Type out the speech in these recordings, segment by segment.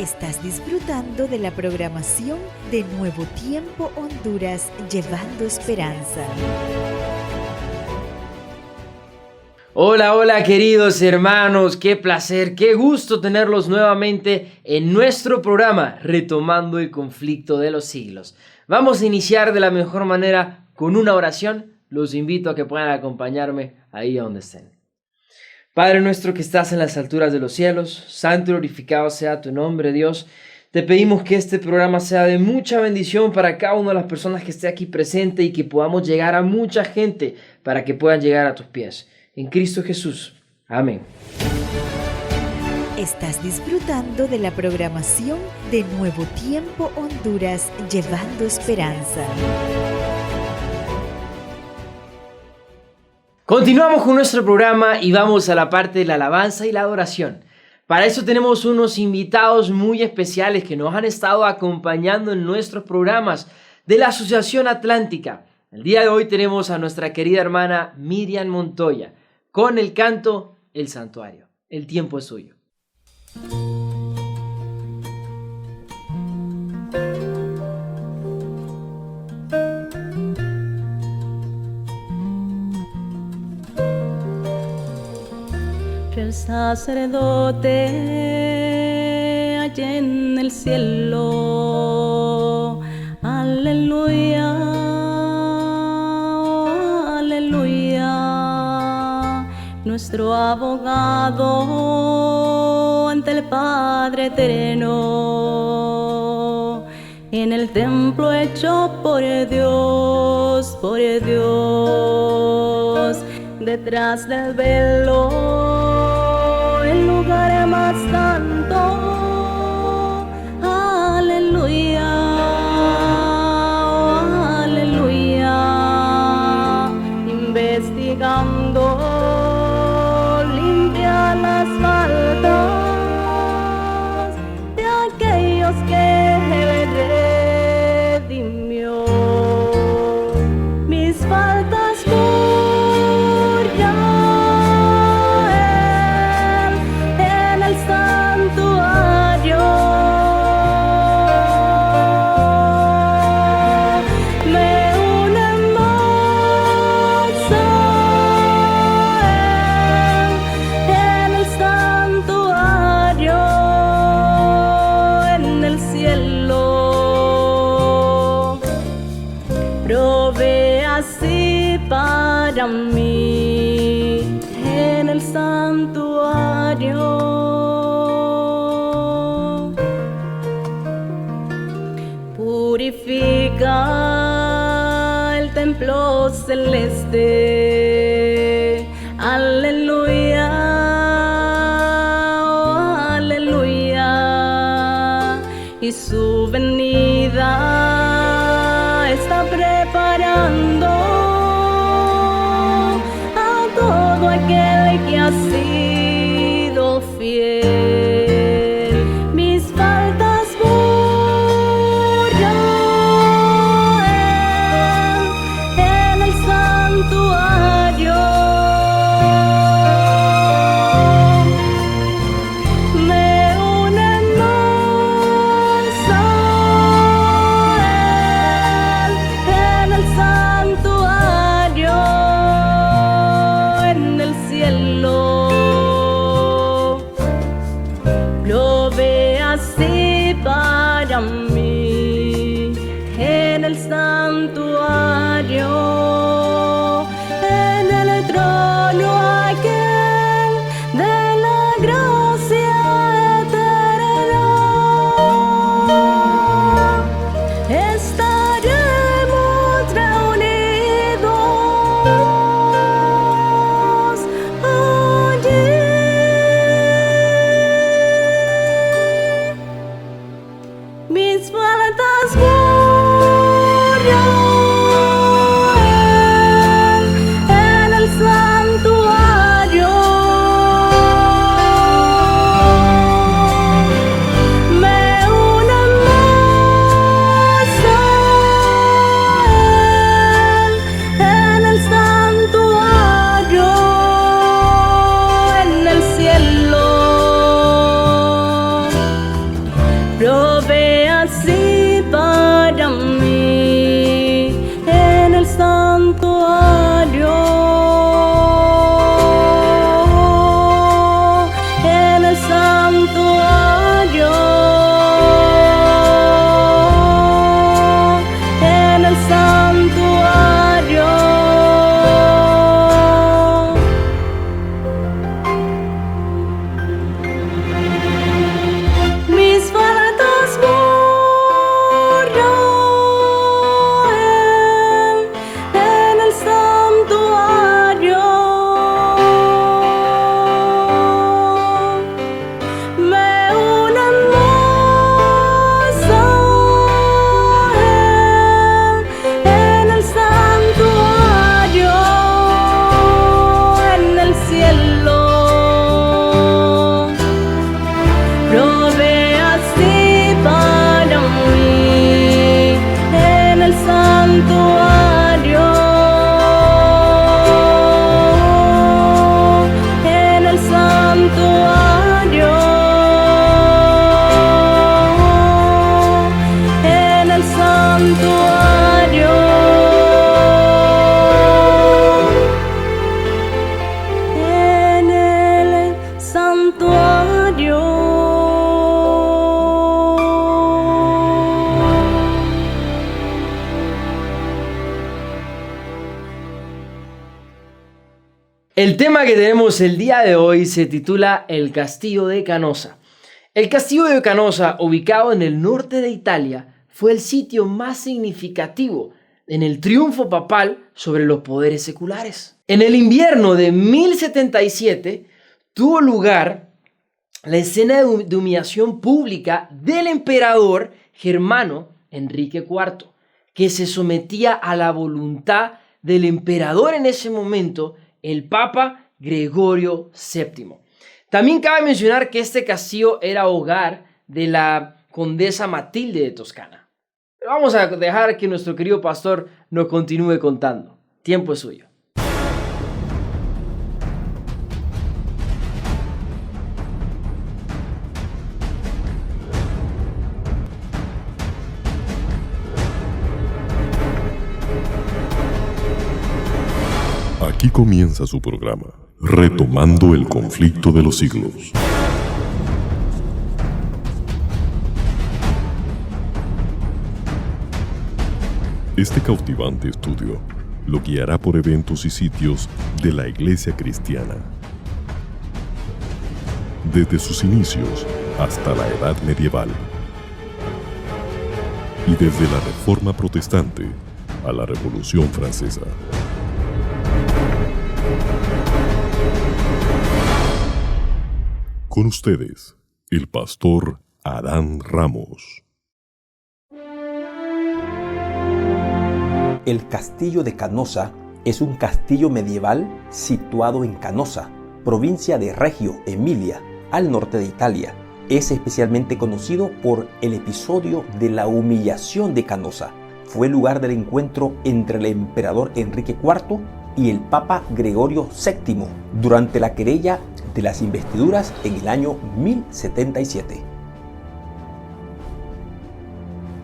Estás disfrutando de la programación de Nuevo Tiempo Honduras, llevando esperanza. Hola, hola queridos hermanos, qué placer, qué gusto tenerlos nuevamente en nuestro programa Retomando el Conflicto de los Siglos. Vamos a iniciar de la mejor manera con una oración. Los invito a que puedan acompañarme ahí donde estén. Padre nuestro que estás en las alturas de los cielos, santo y glorificado sea tu nombre, Dios. Te pedimos que este programa sea de mucha bendición para cada una de las personas que esté aquí presente y que podamos llegar a mucha gente para que puedan llegar a tus pies. En Cristo Jesús. Amén. Estás disfrutando de la programación de Nuevo Tiempo Honduras, llevando esperanza. Continuamos con nuestro programa y vamos a la parte de la alabanza y la adoración. Para eso tenemos unos invitados muy especiales que nos han estado acompañando en nuestros programas de la Asociación Atlántica. El día de hoy tenemos a nuestra querida hermana Miriam Montoya con el canto El Santuario. El tiempo es suyo. El sacerdote allá en el cielo, aleluya, aleluya, nuestro abogado ante el Padre eterno, en el templo hecho por Dios, detrás del velo, el lugar más santo, aleluya, aleluya, investigando limpia las faltas de aquellos que redimió, mis faltas para mí en el santuario. Purifica el templo celeste, aleluya, oh, aleluya, y su venida está preparando aquel que ha sido fiel, mis faltas borra en el santuario, me une más a cayó. El tema que tenemos el día de hoy se titula El Castillo de Canosa. El Castillo de Canosa, ubicado en el norte de Italia, fue el sitio más significativo en el triunfo papal sobre los poderes seculares. En el invierno de 1077 tuvo lugar la escena de humillación pública del emperador germano Enrique IV, que se sometía a la voluntad del emperador en ese momento, el Papa Gregorio VII. También cabe mencionar que este castillo era hogar de la condesa Matilde de Toscana. Pero vamos a dejar que nuestro querido pastor nos continúe contando. Tiempo es suyo. Aquí comienza su programa, Retomando el Conflicto de los Siglos. Este cautivante estudio lo guiará por eventos y sitios de la Iglesia cristiana, desde sus inicios hasta la Edad Medieval, y desde la Reforma Protestante a la Revolución Francesa. Con ustedes, el pastor Adán Ramos. El castillo de Canosa es un castillo medieval situado en Canosa, provincia de Reggio Emilia, al norte de Italia. Es especialmente conocido por el episodio de la humillación de Canosa. Fue el lugar del encuentro entre el emperador Enrique IV y el Papa Gregorio VII durante la querella de las investiduras en el año 1077.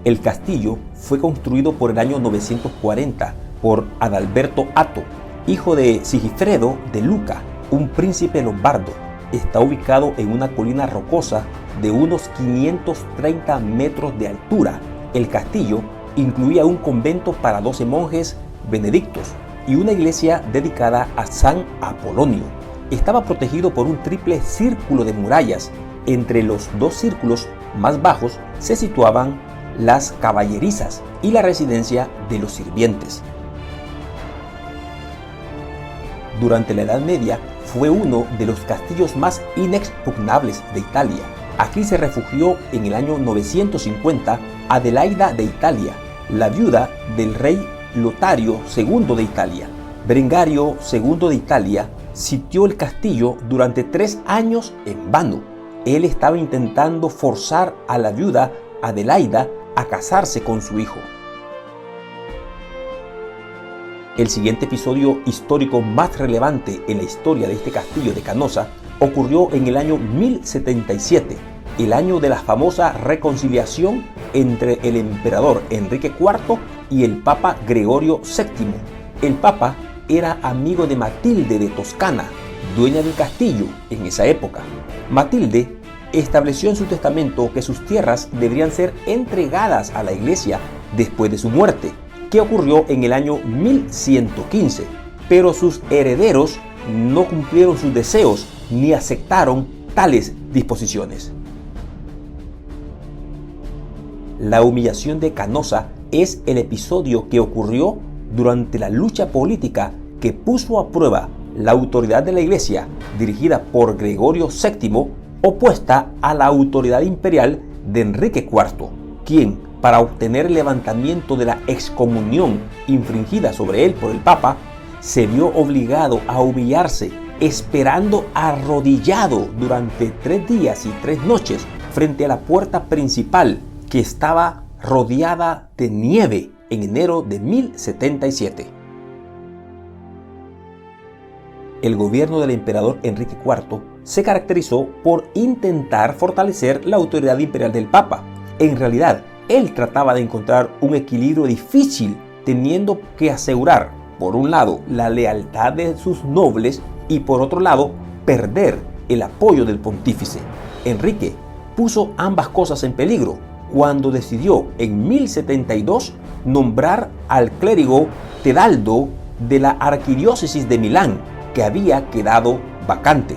El castillo fue construido por el año 940 por Adalberto Atto, hijo de Sigifredo de Luca, un príncipe lombardo. Está ubicado en una colina rocosa de unos 530 metros de altura. El castillo incluía un convento para 12 monjes benedictos y una iglesia dedicada a San Apolonio. Estaba protegido por un triple círculo de murallas. Entre los dos círculos más bajos se situaban las caballerizas y la residencia de los sirvientes. Durante la Edad Media fue uno de los castillos más inexpugnables de Italia. Aquí se refugió en el año 950 Adelaida de Italia, la viuda del rey Lotario II de Italia. Berengario II de Italia sitió el castillo durante 3 años en vano. Él estaba intentando forzar a la viuda Adelaida a casarse con su hijo. El siguiente episodio histórico más relevante en la historia de este castillo de Canosa ocurrió en el año 1077, el año de la famosa reconciliación entre el emperador Enrique IV y el Papa Gregorio VII. El Papa era amigo de Matilde de Toscana, dueña del castillo en esa época. Matilde estableció en su testamento que sus tierras deberían ser entregadas a la iglesia después de su muerte, que ocurrió en el año 1115, pero sus herederos no cumplieron sus deseos ni aceptaron tales disposiciones. La humillación de Canosa es el episodio que ocurrió durante la lucha política que puso a prueba la autoridad de la iglesia dirigida por Gregorio VII, opuesta a la autoridad imperial de Enrique IV, quien, para obtener el levantamiento de la excomunión infringida sobre él por el Papa, se vio obligado a humillarse, esperando arrodillado durante 3 días y 3 noches frente a la puerta principal, que estaba rodeada de nieve en enero de 1077. El gobierno del emperador Enrique IV se caracterizó por intentar fortalecer la autoridad imperial del Papa. En realidad, él trataba de encontrar un equilibrio difícil, teniendo que asegurar, por un lado, la lealtad de sus nobles y por otro lado, perder el apoyo del pontífice. Enrique puso ambas cosas en peligro cuando decidió en 1072 nombrar al clérigo Tedaldo de la arquidiócesis de Milán, que había quedado vacante.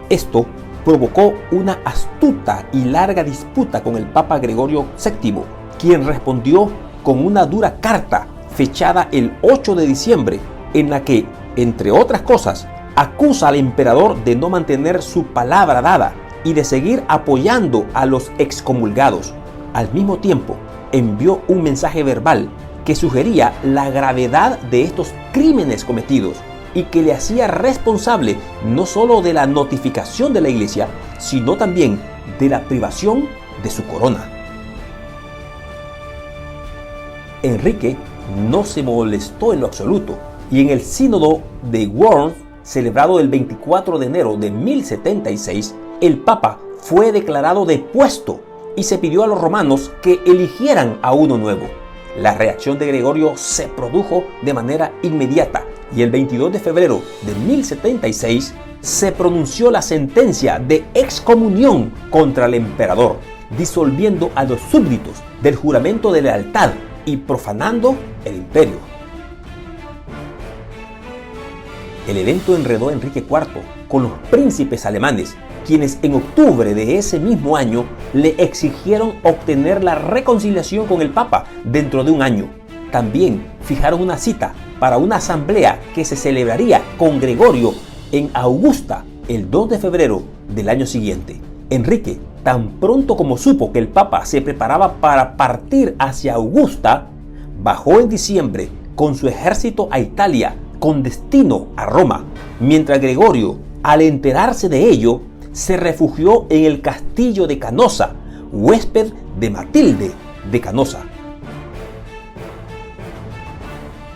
Esto provocó una astuta y larga disputa con el Papa Gregorio VII, quien respondió con una dura carta fechada el 8 de diciembre, en la que, entre otras cosas, acusa al emperador de no mantener su palabra dada y de seguir apoyando a los excomulgados. Al mismo tiempo, envió un mensaje verbal que sugería la gravedad de estos crímenes cometidos y que le hacía responsable no solo de la notificación de la Iglesia, sino también de la privación de su corona. Enrique no se molestó en lo absoluto, y en el sínodo de Worms, celebrado el 24 de enero de 1076, el Papa fue declarado depuesto y se pidió a los romanos que eligieran a uno nuevo. La reacción de Gregorio se produjo de manera inmediata y el 22 de febrero de 1076 se pronunció la sentencia de excomunión contra el emperador, disolviendo a los súbditos del juramento de lealtad y profanando el imperio. El evento enredó a Enrique IV con los príncipes alemanes, quienes en octubre de ese mismo año le exigieron obtener la reconciliación con el Papa dentro de un año. También fijaron una cita para una asamblea que se celebraría con Gregorio en Augusta el 2 de febrero del año siguiente. Enrique, tan pronto como supo que el Papa se preparaba para partir hacia Augusta, bajó en diciembre con su ejército a Italia con destino a Roma, mientras Gregorio, al enterarse de ello, se refugió en el castillo de Canosa, huésped de Matilde de Canosa.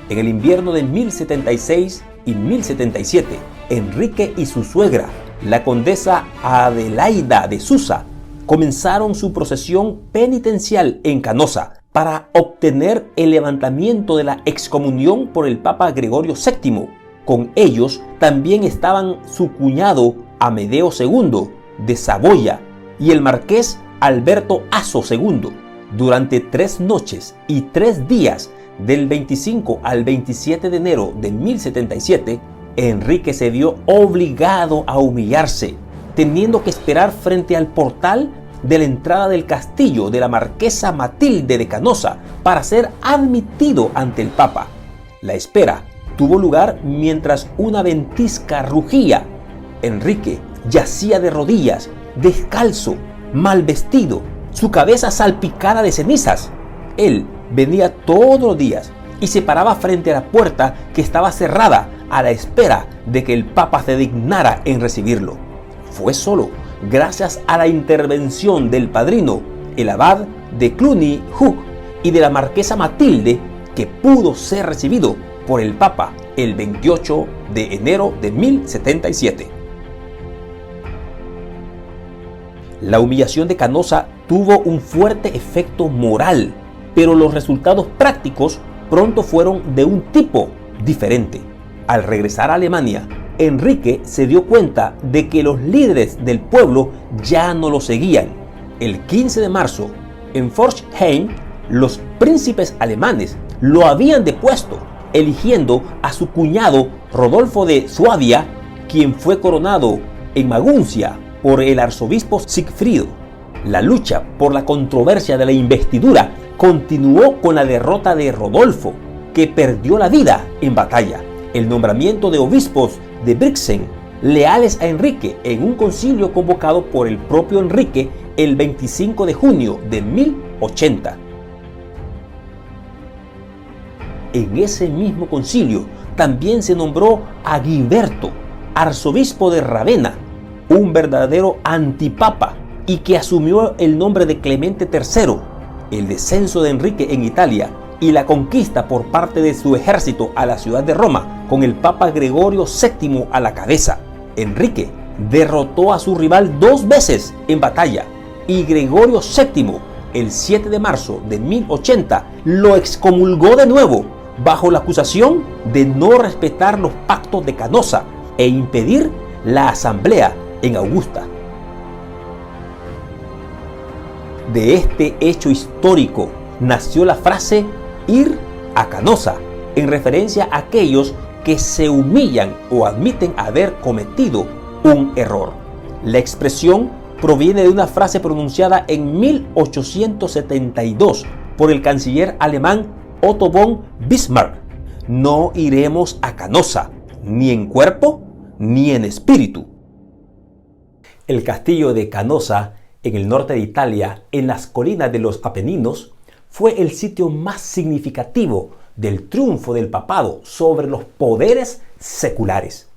En el invierno de 1076 y 1077, Enrique y su suegra, la condesa Adelaida de Susa, comenzaron su procesión penitencial en Canosa para obtener el levantamiento de la excomunión por el Papa Gregorio VII. Con ellos también estaban su cuñado Amedeo II de Saboya y el marqués Alberto Aso II. Durante 3 noches y 3 días, del 25 al 27 de enero de 1077, Enrique se vio obligado a humillarse, teniendo que esperar frente al portal de la entrada del castillo de la marquesa Matilde de Canosa para ser admitido ante el Papa. La espera tuvo lugar mientras una ventisca rugía. Enrique yacía de rodillas, descalzo, mal vestido, su cabeza salpicada de cenizas. Él venía todos los días y se paraba frente a la puerta que estaba cerrada a la espera de que el Papa se dignara en recibirlo. Fue solo gracias a la intervención del padrino, el abad de Cluny Hugh, y de la marquesa Matilde, que pudo ser recibido por el Papa el 28 de enero de 1077. La humillación de Canosa tuvo un fuerte efecto moral, pero los resultados prácticos pronto fueron de un tipo diferente. Al regresar a Alemania, Enrique se dio cuenta de que los líderes del pueblo ya no lo seguían. El 15 de marzo, en Forchheim, los príncipes alemanes lo habían depuesto, eligiendo a su cuñado Rodolfo de Suabia, quien fue coronado en Maguncia por el arzobispo Sigfrido. La lucha por la controversia de la investidura continuó con la derrota de Rodolfo, que perdió la vida en batalla. El nombramiento de obispos de Brixen, leales a Enrique, en un concilio convocado por el propio Enrique el 25 de junio de 1080. En ese mismo concilio también se nombró a Guiberto, arzobispo de Ravenna, un verdadero antipapa, y que asumió el nombre de Clemente III. El descenso de Enrique en Italia y la conquista por parte de su ejército a la ciudad de Roma, con el Papa Gregorio VII a la cabeza. Enrique derrotó a su rival 2 veces en batalla, y Gregorio VII, el 7 de marzo de 1080, lo excomulgó de nuevo, bajo la acusación de no respetar los pactos de Canosa, e impedir la asamblea en Augusta. De este hecho histórico nació la frase ir a Canosa, en referencia a aquellos que se humillan o admiten haber cometido un error. La expresión proviene de una frase pronunciada en 1872 por el canciller alemán Otto von Bismarck: no iremos a Canosa, ni en cuerpo ni en espíritu. El castillo de Canosa, en el norte de Italia, en las colinas de los Apeninos, fue el sitio más significativo del triunfo del papado sobre los poderes seculares.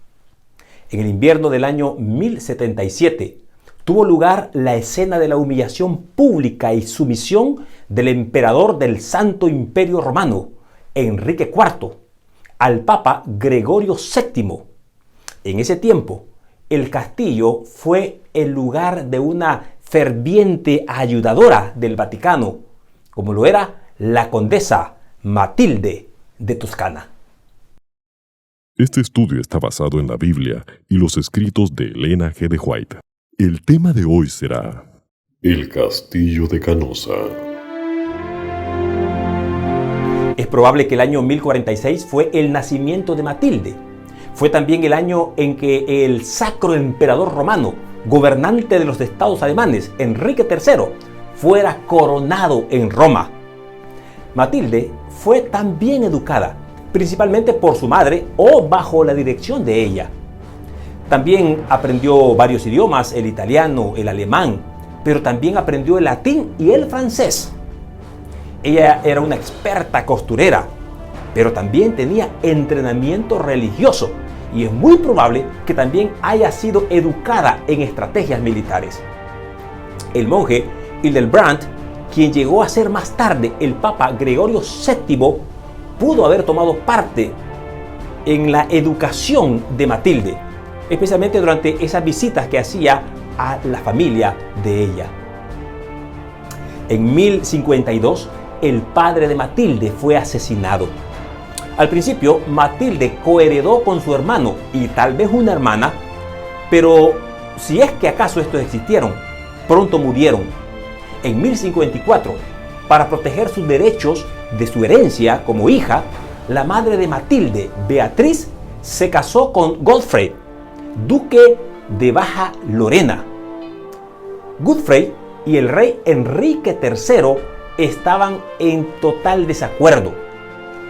En el invierno del año 1077 tuvo lugar la escena de la humillación pública y sumisión del emperador del Santo Imperio Romano, Enrique IV, al Papa Gregorio VII. En ese tiempo, el castillo fue el lugar de una ferviente ayudadora del Vaticano, como lo era la condesa Matilde de Toscana. Este estudio está basado en la Biblia y los escritos de Elena G. de White. El tema de hoy será el Castillo de Canosa. Es probable que el año 1046 fue el nacimiento de Matilde. Fue también el año en que el Sacro Emperador Romano, gobernante de los estados alemanes, Enrique III, fuera coronado en Roma. Matilde fue también educada, principalmente por su madre o bajo la dirección de ella. También aprendió varios idiomas, el italiano, el alemán, pero también aprendió el latín y el francés. Ella era una experta costurera, pero también tenía entrenamiento religioso y es muy probable que también haya sido educada en estrategias militares. El monje Hildebrand, quien llegó a ser más tarde el Papa Gregorio VII, pudo haber tomado parte en la educación de Matilde, especialmente durante esas visitas que hacía a la familia de ella. En 1052, el padre de Matilde fue asesinado. Al principio, Matilde coheredó con su hermano y tal vez una hermana, pero si es que acaso estos existieron, pronto murieron. En 1054, para proteger sus derechos de su herencia como hija, la madre de Matilde, Beatriz, se casó con Godfrey, duque de Baja Lorena. Godfrey y el rey Enrique III estaban en total desacuerdo.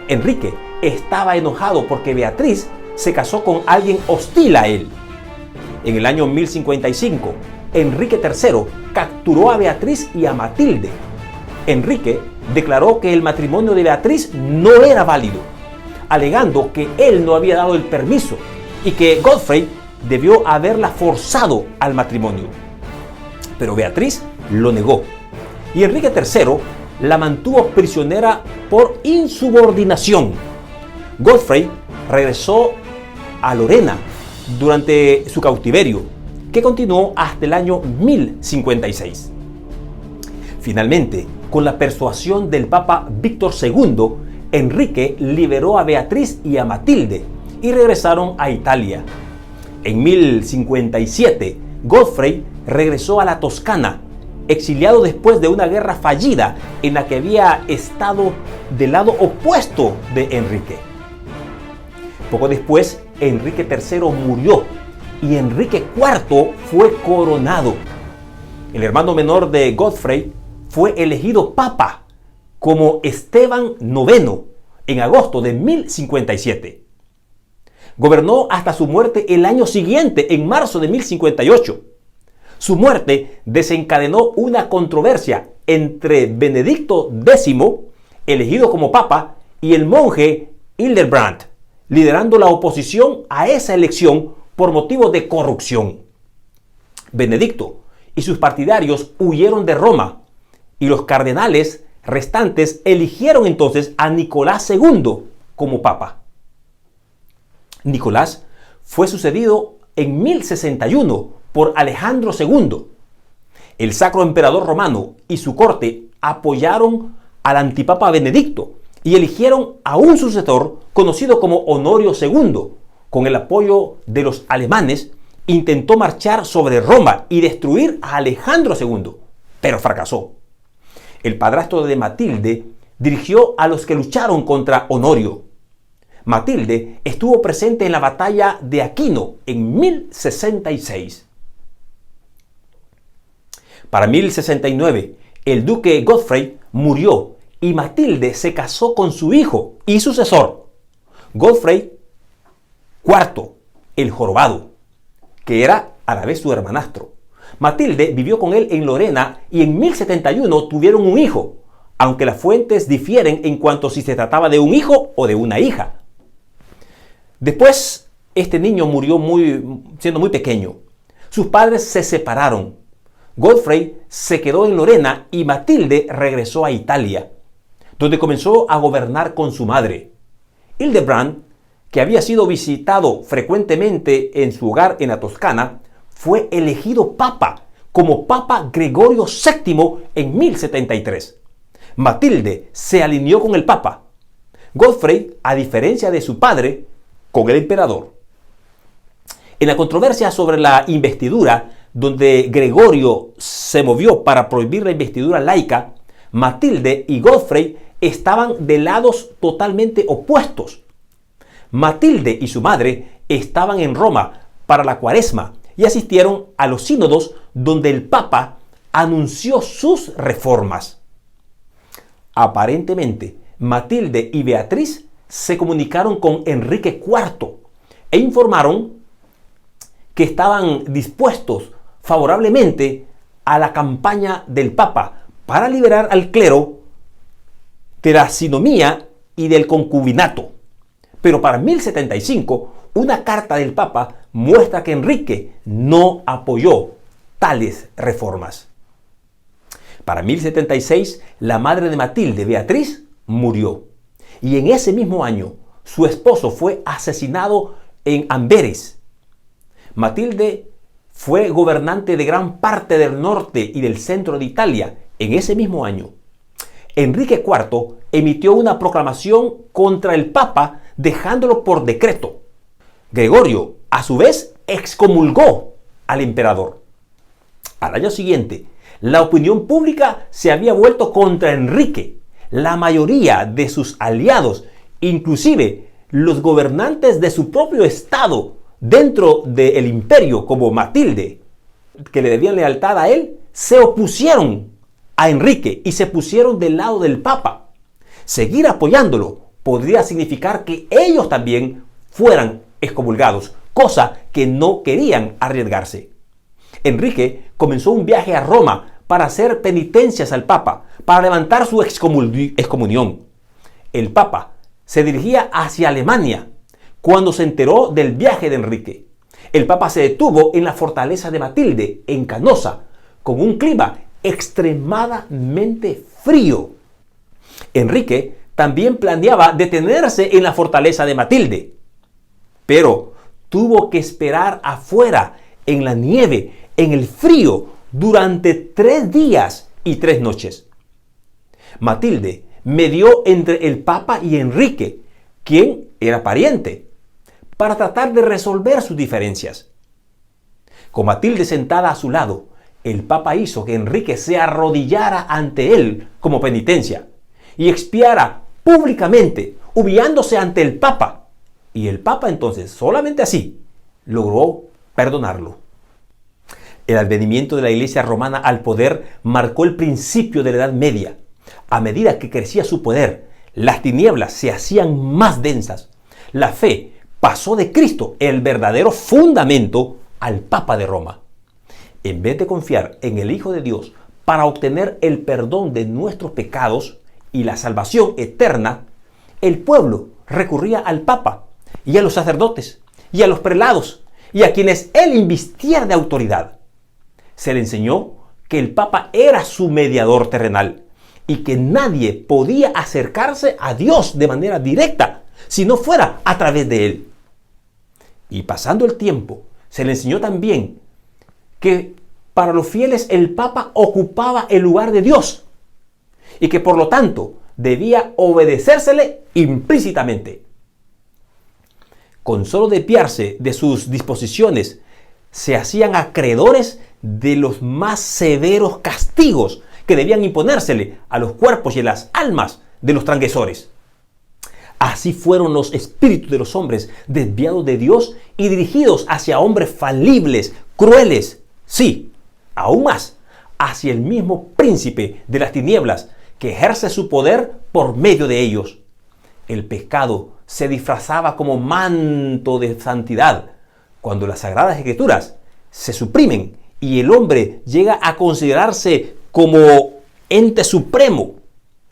Enrique estaba enojado porque Beatriz se casó con alguien hostil a él. En el año 1055, Enrique III capturó a Beatriz y a Matilde. Enrique declaró que el matrimonio de Beatriz no era válido, alegando que él no había dado el permiso y que Godfrey debió haberla forzado al matrimonio. Pero Beatriz lo negó y Enrique III la mantuvo prisionera por insubordinación. Godfrey regresó a Lorena durante su cautiverio, que continuó hasta el año 1056. Finalmente, con la persuasión del Papa Víctor II, Enrique liberó a Beatriz y a Matilde y regresaron a Italia. En 1057, Godfrey regresó a la Toscana, exiliado después de una guerra fallida en la que había estado del lado opuesto de Enrique. Poco después, Enrique III murió y Enrique IV fue coronado. El hermano menor de Godfrey fue elegido papa como Esteban IX en agosto de 1057. Gobernó hasta su muerte el año siguiente, en marzo de 1058. Su muerte desencadenó una controversia entre Benedicto X, elegido como papa, y el monje Hildebrand, liderando la oposición a esa elección por motivos de corrupción. Benedicto y sus partidarios huyeron de Roma y los cardenales restantes eligieron entonces a Nicolás II como papa. Nicolás fue sucedido en 1061 por Alejandro II. El Sacro Emperador Romano y su corte apoyaron al antipapa Benedicto y eligieron a un sucesor conocido como Honorio II, con el apoyo de los alemanes, intentó marchar sobre Roma y destruir a Alejandro II, pero fracasó. El padrastro de Matilde dirigió a los que lucharon contra Honorio. Matilde estuvo presente en la batalla de Aquino en 1066. Para 1069, el duque Godfrey murió y Matilde se casó con su hijo y sucesor, Godfrey IV, el Jorobado, que era a la vez su hermanastro. Matilde vivió con él en Lorena y en 1071 tuvieron un hijo, aunque las fuentes difieren en cuanto si se trataba de un hijo o de una hija. Después, este niño murió siendo muy pequeño. Sus padres se separaron. Godfrey se quedó en Lorena y Matilde regresó a Italia, donde comenzó a gobernar con su madre. Hildebrand, que había sido visitado frecuentemente en su hogar en la Toscana, fue elegido papa como Papa Gregorio VII en 1073. Matilde se alineó con el papa. Godfrey, a diferencia de su padre, con el emperador. En la controversia sobre la investidura, donde Gregorio se movió para prohibir la investidura laica, Matilde y Godfrey estaban de lados totalmente opuestos. Matilde y su madre estaban en Roma para la Cuaresma y asistieron a los sínodos donde el Papa anunció sus reformas. Aparentemente, Matilde y Beatriz se comunicaron con Enrique IV e informaron que estaban dispuestos favorablemente a la campaña del Papa para liberar al clero de la sinomía y del concubinato. Pero para 1075, una carta del Papa muestra que Enrique no apoyó tales reformas. Para 1076, la madre de Matilde, Beatriz, murió. Y en ese mismo año, su esposo fue asesinado en Amberes. Matilde fue gobernante de gran parte del norte y del centro de Italia en ese mismo año. Enrique IV emitió una proclamación contra el Papa, dejándolo por decreto. Gregorio, a su vez, excomulgó al emperador. Al año siguiente, la opinión pública se había vuelto contra Enrique. La mayoría de sus aliados, inclusive los gobernantes de su propio estado dentro del imperio, como Matilde, que le debían lealtad a él, se opusieron a Enrique y se pusieron del lado del Papa. Seguir apoyándolo podría significar que ellos también fueran excomulgados, cosa que no querían arriesgarse. Enrique comenzó un viaje a Roma para hacer penitencias al Papa, para levantar su excomunión. El Papa se dirigía hacia Alemania cuando se enteró del viaje de Enrique. El Papa se detuvo en la fortaleza de Matilde, en Canosa, con un clima extremadamente frío. Enrique también planeaba detenerse en la fortaleza de Matilde, pero tuvo que esperar afuera, en la nieve, en el frío, durante 3 días y 3 noches. Matilde medió entre el Papa y Enrique, quien era pariente, para tratar de resolver sus diferencias. Con Matilde sentada a su lado, el Papa hizo que Enrique se arrodillara ante él como penitencia y expiara públicamente, humillándose ante el Papa. Y el Papa entonces, solamente así, logró perdonarlo. El advenimiento de la Iglesia romana al poder marcó el principio de la Edad Media. A medida que crecía su poder, las tinieblas se hacían más densas. La fe pasó de Cristo, el verdadero fundamento, al Papa de Roma. En vez de confiar en el Hijo de Dios para obtener el perdón de nuestros pecados y la salvación eterna, el pueblo recurría al Papa y a los sacerdotes y a los prelados y a quienes él invistiera de autoridad. Se le enseñó que el Papa era su mediador terrenal y que nadie podía acercarse a Dios de manera directa si no fuera a través de él. Y pasando el tiempo, se le enseñó también que para los fieles el Papa ocupaba el lugar de Dios y que por lo tanto debía obedecérsele implícitamente. con solo desviarse de sus disposiciones, se hacían acreedores de los más severos castigos que debían imponérsele a los cuerpos y a las almas de los transgresores. Así fueron los espíritus de los hombres desviados de Dios y dirigidos hacia hombres falibles, crueles, sí, aún más, hacia el mismo príncipe de las tinieblas que ejerce su poder por medio de ellos. El pecado se disfrazaba como manto de santidad cuando las Sagradas Escrituras se suprimen y el hombre llega a considerarse como ente supremo.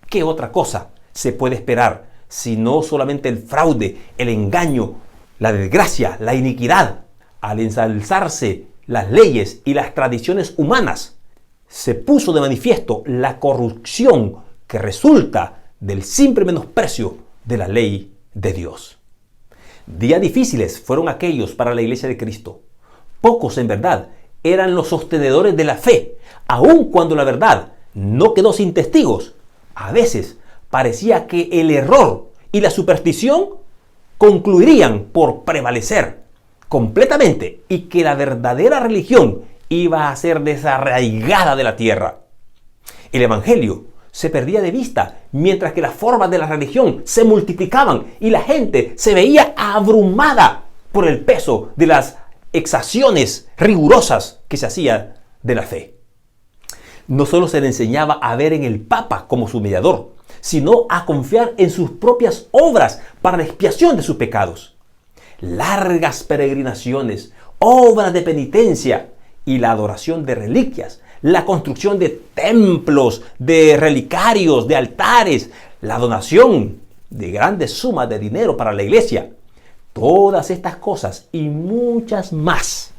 ¿Qué otra cosa se puede esperar sino solamente el fraude, el engaño, la desgracia, la iniquidad? Al ensalzarse las leyes y las tradiciones humanas, se puso de manifiesto la corrupción que resulta del simple menosprecio de la ley de Dios. Días difíciles fueron aquellos para la Iglesia de Cristo. Pocos en verdad eran los sostenedores de la fe, aun cuando la verdad no quedó sin testigos. A veces parecía que el error y la superstición concluirían por prevalecer completamente y que la verdadera religión iba a ser desarraigada de la tierra. El Evangelio se perdía de vista mientras que las formas de la religión se multiplicaban y la gente se veía abrumada por el peso de las exacciones rigurosas que se hacían de la fe. No solo se le enseñaba a ver en el Papa como su mediador, sino a confiar en sus propias obras para la expiación de sus pecados. Largas peregrinaciones, obras de penitencia y la adoración de reliquias, la construcción de templos, de relicarios, de altares, la donación de grandes sumas de dinero para la iglesia. Todas estas cosas y muchas más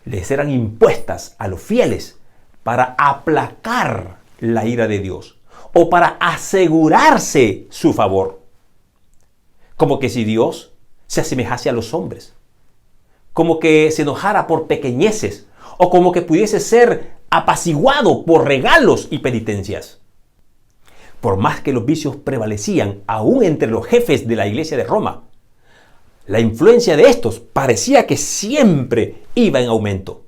les eran impuestas a los fieles para aplacar la ira de Dios o para asegurarse su favor. Como que si Dios se asemejase a los hombres, como que se enojara por pequeñeces o como que pudiese ser apaciguado por regalos y penitencias. Por más que los vicios prevalecían aún entre los jefes de la Iglesia de Roma, la influencia de estos parecía que siempre iba en aumento.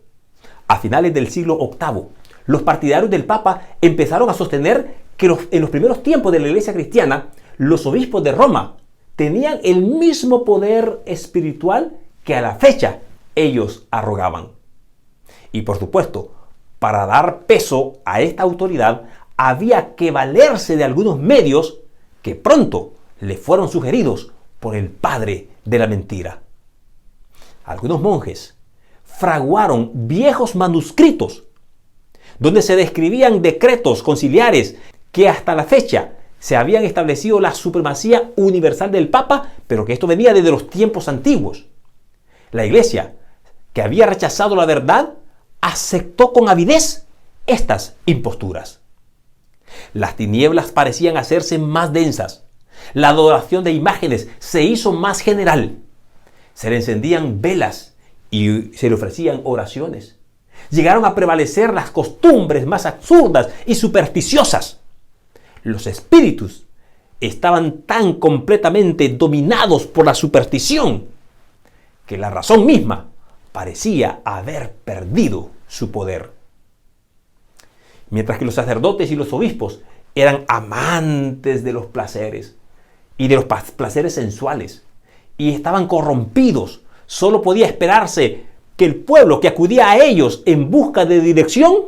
A finales del siglo VIII, los partidarios del Papa empezaron a sostener que en los primeros tiempos de la Iglesia cristiana, los obispos de Roma tenían el mismo poder espiritual que a la fecha ellos arrogaban. Y por supuesto, para dar peso a esta autoridad, había que valerse de algunos medios que pronto le fueron sugeridos por el padre de la mentira. Algunos monjes fraguaron viejos manuscritos donde se describían decretos conciliares que hasta la fecha se habían establecido la supremacía universal del Papa, pero que esto venía desde los tiempos antiguos. La Iglesia, que había rechazado la verdad, aceptó con avidez estas imposturas. Las tinieblas parecían hacerse más densas. La adoración de imágenes se hizo más general. Se le encendían velas y se le ofrecían oraciones. Llegaron a prevalecer las costumbres más absurdas y supersticiosas. Los espíritus estaban tan completamente dominados por la superstición que la razón misma parecía haber perdido su poder. Mientras que los sacerdotes y los obispos eran amantes de los placeres y de los placeres sensuales y estaban corrompidos, solo podía esperarse que el pueblo que acudía a ellos en busca de dirección,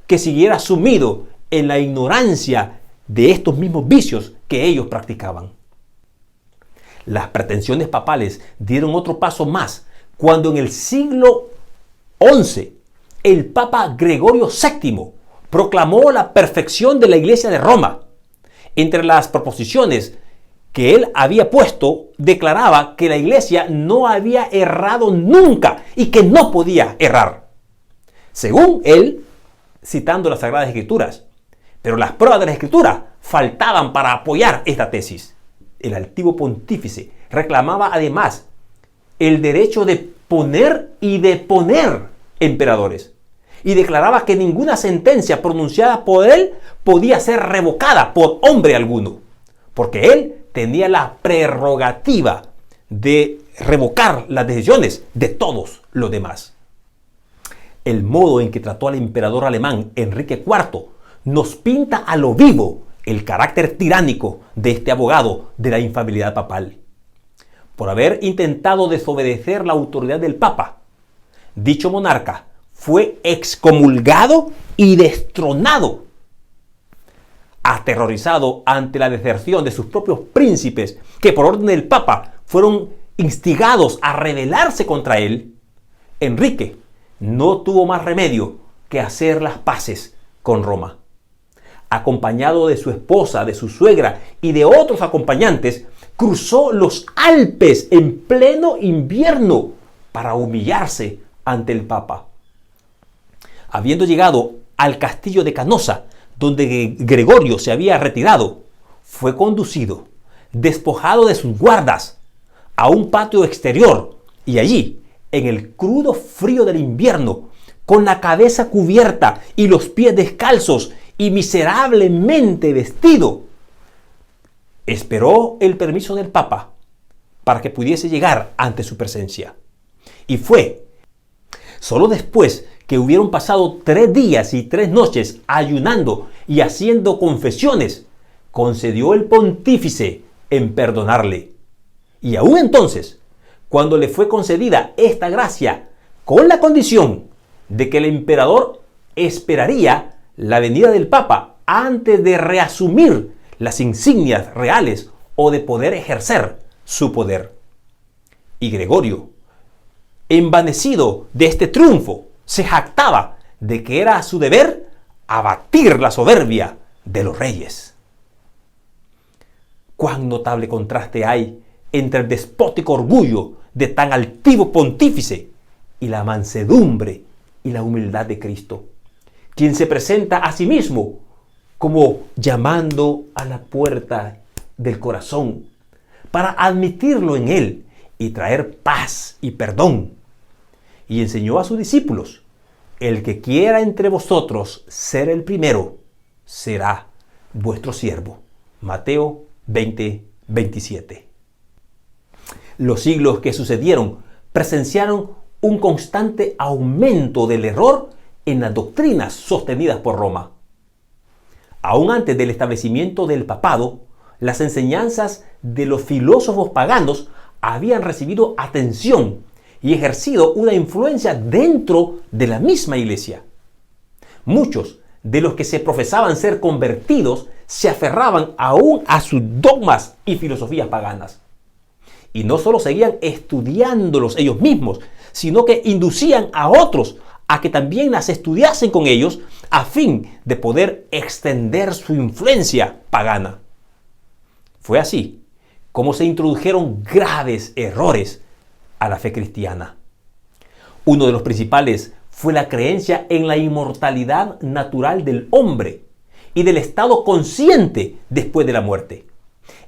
que siguiera sumido en la ignorancia de estos mismos vicios que ellos practicaban. Las pretensiones papales dieron otro paso más cuando en el siglo XI el Papa Gregorio VII proclamó la perfección de la Iglesia de Roma. Entre las proposiciones que él había puesto, declaraba que la Iglesia no había errado nunca y que no podía errar. Según él, citando las Sagradas Escrituras, pero las pruebas de la Escritura faltaban para apoyar esta tesis. El altivo pontífice reclamaba además el derecho de poner y deponer emperadores y declaraba que ninguna sentencia pronunciada por él podía ser revocada por hombre alguno, porque él tenía la prerrogativa de revocar las decisiones de todos los demás. El modo en que trató al emperador alemán Enrique IV nos pinta a lo vivo el carácter tiránico de este abogado de la infalibilidad papal. Por haber intentado desobedecer la autoridad del Papa, dicho monarca fue excomulgado y destronado. Aterrorizado ante la deserción de sus propios príncipes, que por orden del Papa fueron instigados a rebelarse contra él, Enrique no tuvo más remedio que hacer las paces con Roma. Acompañado de su esposa, de su suegra y de otros acompañantes, cruzó los Alpes en pleno invierno para humillarse ante el Papa. Habiendo llegado al castillo de Canosa, donde Gregorio se había retirado, fue conducido, despojado de sus guardas, a un patio exterior y allí, en el crudo frío del invierno, con la cabeza cubierta y los pies descalzos y miserablemente vestido, esperó el permiso del Papa para que pudiese llegar ante su presencia. Y fue solo después que hubieron pasado 3 días y 3 noches ayunando y haciendo confesiones, concedió el pontífice en perdonarle. Y aún entonces, cuando le fue concedida esta gracia, con la condición de que el emperador esperaría la venida del Papa antes de reasumir las insignias reales o de poder ejercer su poder. Y Gregorio, envanecido de este triunfo, se jactaba de que era su deber abatir la soberbia de los reyes. Cuán notable contraste hay entre el despótico orgullo de tan altivo pontífice y la mansedumbre y la humildad de Cristo, quien se presenta a sí mismo como llamando a la puerta del corazón para admitirlo en él y traer paz y perdón. Y enseñó a sus discípulos: el que quiera entre vosotros ser el primero, será vuestro siervo. Mateo 20:27. Los siglos que sucedieron presenciaron un constante aumento del error en las doctrinas sostenidas por Roma. Aún antes del establecimiento del papado, las enseñanzas de los filósofos paganos habían recibido atención y ejercido una influencia dentro de la misma iglesia. Muchos de los que se profesaban ser convertidos se aferraban aún a sus dogmas y filosofías paganas. Y no solo seguían estudiándolos ellos mismos, sino que inducían a otros a que también las estudiasen con ellos a fin de poder extender su influencia pagana. Fue así como se introdujeron graves errores a la fe cristiana. Uno de los principales fue la creencia en la inmortalidad natural del hombre y del estado consciente después de la muerte.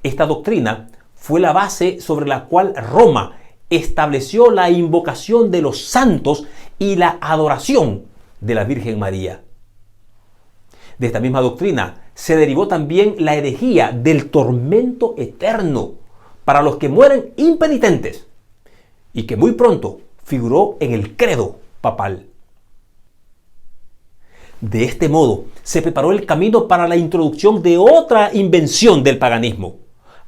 Esta doctrina fue la base sobre la cual Roma estableció la invocación de los santos y la adoración de la Virgen María. De esta misma doctrina se derivó también la herejía del tormento eterno para los que mueren impenitentes y que muy pronto figuró en el credo papal. De este modo se preparó el camino para la introducción de otra invención del paganismo,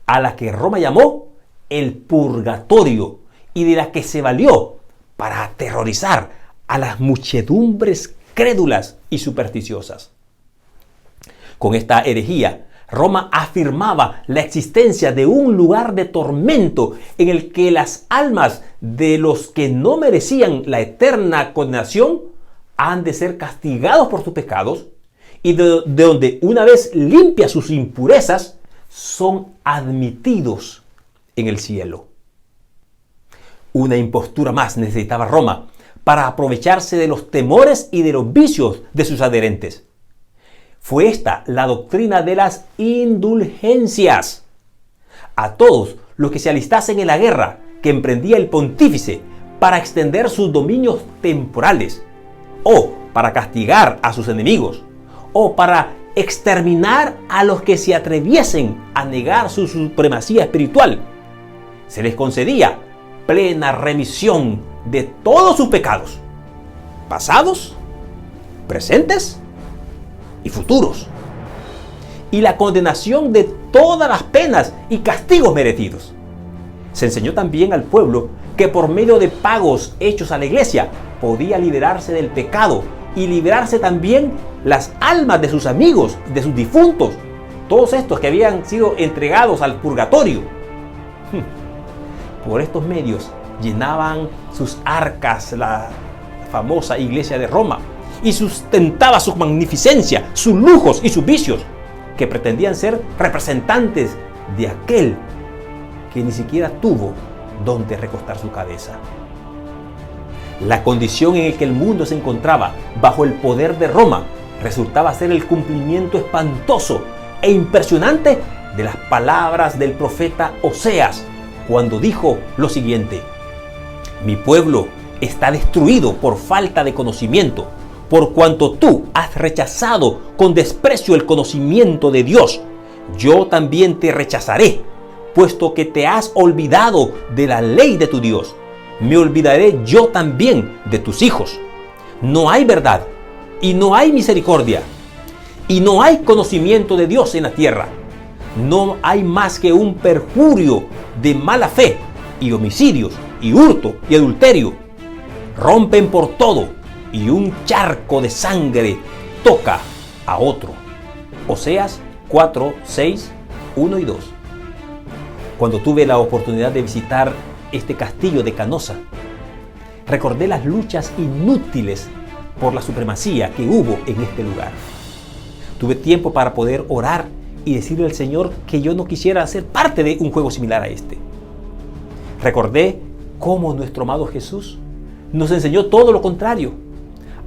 a la que Roma llamó el purgatorio y de la que se valió para aterrorizar a las muchedumbres crédulas y supersticiosas. Con esta herejía, Roma afirmaba la existencia de un lugar de tormento en el que las almas de los que no merecían la eterna condenación han de ser castigados por sus pecados y de donde, una vez limpias sus impurezas, son admitidos en el cielo. Una impostura más necesitaba Roma para aprovecharse de los temores y de los vicios de sus adherentes. Fue esta la doctrina de las indulgencias. A todos los que se alistasen en la guerra que emprendía el pontífice para extender sus dominios temporales, o para castigar a sus enemigos, o para exterminar a los que se atreviesen a negar su supremacía espiritual, se les concedía plena remisión de todos sus pecados, pasados, presentes y futuros, y la condenación de todas las penas y castigos merecidos. Se enseñó también al pueblo que por medio de pagos hechos a la iglesia podía liberarse del pecado y liberarse también las almas de sus amigos, de sus difuntos, todos estos que habían sido entregados al purgatorio. Por estos medios llenaban sus arcas la famosa iglesia de Roma y sustentaba su magnificencia, sus lujos y sus vicios, que pretendían ser representantes de aquel que ni siquiera tuvo donde recostar su cabeza. La condición en la que el mundo se encontraba bajo el poder de Roma resultaba ser el cumplimiento espantoso e impresionante de las palabras del profeta Oseas, cuando dijo lo siguiente: mi pueblo está destruido por falta de conocimiento, por cuanto tú has rechazado con desprecio el conocimiento de Dios. Yo también te rechazaré, puesto que te has olvidado de la ley de tu Dios. Me olvidaré yo también de tus hijos. No hay verdad y no hay misericordia y no hay conocimiento de Dios en la tierra. No hay más que un perjurio de mala fe y homicidios y hurto y adulterio. Rompen por todo y un charco de sangre toca a otro. Oseas 4, 6, 1 y 2. Cuando tuve la oportunidad de visitar este castillo de Canosa, recordé las luchas inútiles por la supremacía que hubo en este lugar. Tuve tiempo para poder orar y decirle al Señor que yo no quisiera ser parte de un juego similar a este. Recordé cómo nuestro amado Jesús nos enseñó todo lo contrario.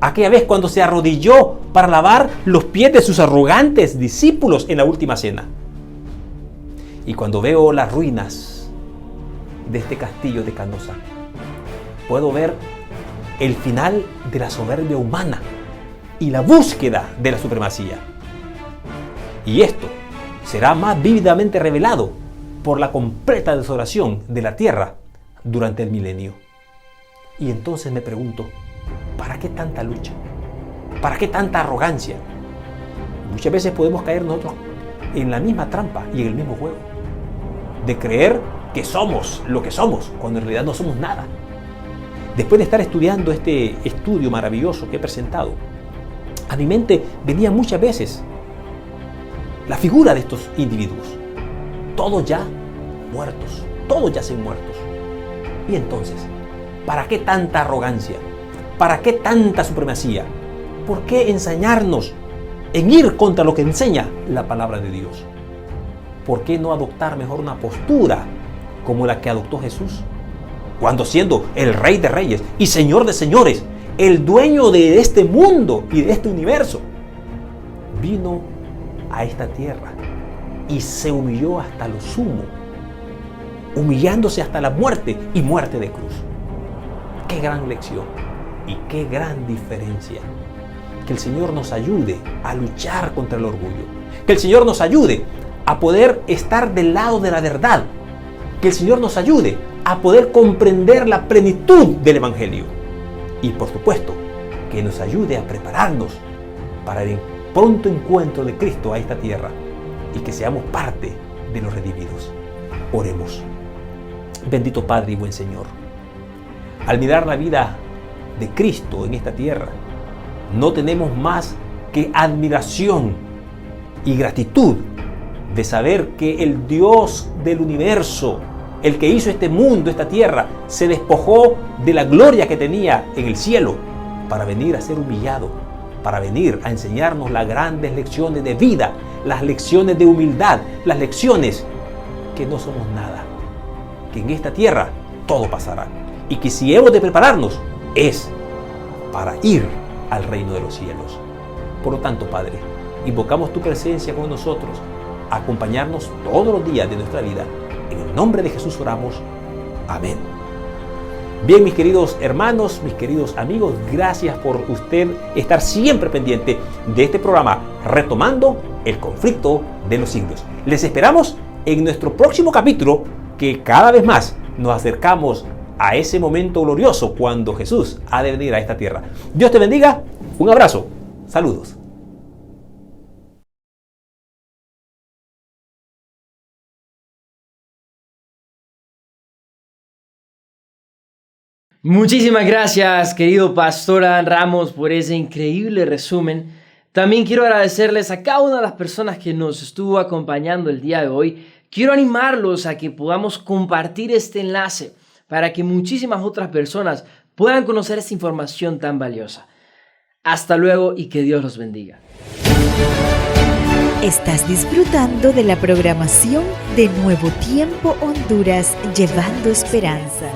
Aquella vez cuando se arrodilló para lavar los pies de sus arrogantes discípulos en la última cena. Y cuando veo las ruinas de este castillo de Canosa, puedo ver el final de la soberbia humana y la búsqueda de la supremacía. Y esto será más vívidamente revelado por la completa desolación de la tierra durante el milenio. Y entonces me pregunto, ¿para qué tanta lucha? ¿Para qué tanta arrogancia? Muchas veces podemos caer nosotros en la misma trampa y en el mismo juego, de creer que somos lo que somos, cuando en realidad no somos nada. Después de estar estudiando este estudio maravilloso que he presentado, a mi mente venía muchas veces la figura de estos individuos, todos ya muertos, todos yacen muertos. Y entonces, ¿para qué tanta arrogancia? ¿Para qué tanta supremacía? ¿Por qué ensañarnos en ir contra lo que enseña la palabra de Dios? ¿Por qué no adoptar mejor una postura como la que adoptó Jesús? Cuando siendo el Rey de Reyes y Señor de Señores, el dueño de este mundo y de este universo, vino a esta tierra y se humilló hasta lo sumo, humillándose hasta la muerte y muerte de cruz. ¡Qué gran lección y qué gran diferencia! Que el Señor nos ayude a luchar contra el orgullo. Que el Señor nos ayude a poder estar del lado de la verdad. Que el Señor nos ayude a poder comprender la plenitud del Evangelio. Y por supuesto, que nos ayude a prepararnos para el pronto encuentro de Cristo a esta tierra y que seamos parte de los redimidos. Oremos. Bendito Padre y buen Señor, al mirar la vida de Cristo en esta tierra, no tenemos más que admiración y gratitud de saber que el Dios del universo, el que hizo este mundo, esta tierra, se despojó de la gloria que tenía en el cielo para venir a ser humillado, para venir a enseñarnos las grandes lecciones de vida, las lecciones de humildad, las lecciones que no somos nada, que en esta tierra todo pasará y que si hemos de prepararnos es para ir al reino de los cielos. Por lo tanto, Padre, invocamos tu presencia con nosotros, a acompañarnos todos los días de nuestra vida. En el nombre de Jesús oramos. Amén. Bien, mis queridos hermanos, mis queridos amigos, gracias por usted estar siempre pendiente de este programa, Retomando el Conflicto de los Siglos. Les esperamos en nuestro próximo capítulo que cada vez más nos acercamos a ese momento glorioso cuando Jesús ha de venir a esta tierra. Dios te bendiga, un abrazo, saludos. Muchísimas gracias, querido pastor Adán Ramos, por ese increíble resumen. También quiero agradecerles a cada una de las personas que nos estuvo acompañando el día de hoy. Quiero animarlos a que podamos compartir este enlace para que muchísimas otras personas puedan conocer esta información tan valiosa. Hasta luego y que Dios los bendiga. Estás disfrutando de la programación de Nuevo Tiempo Honduras, llevando esperanza.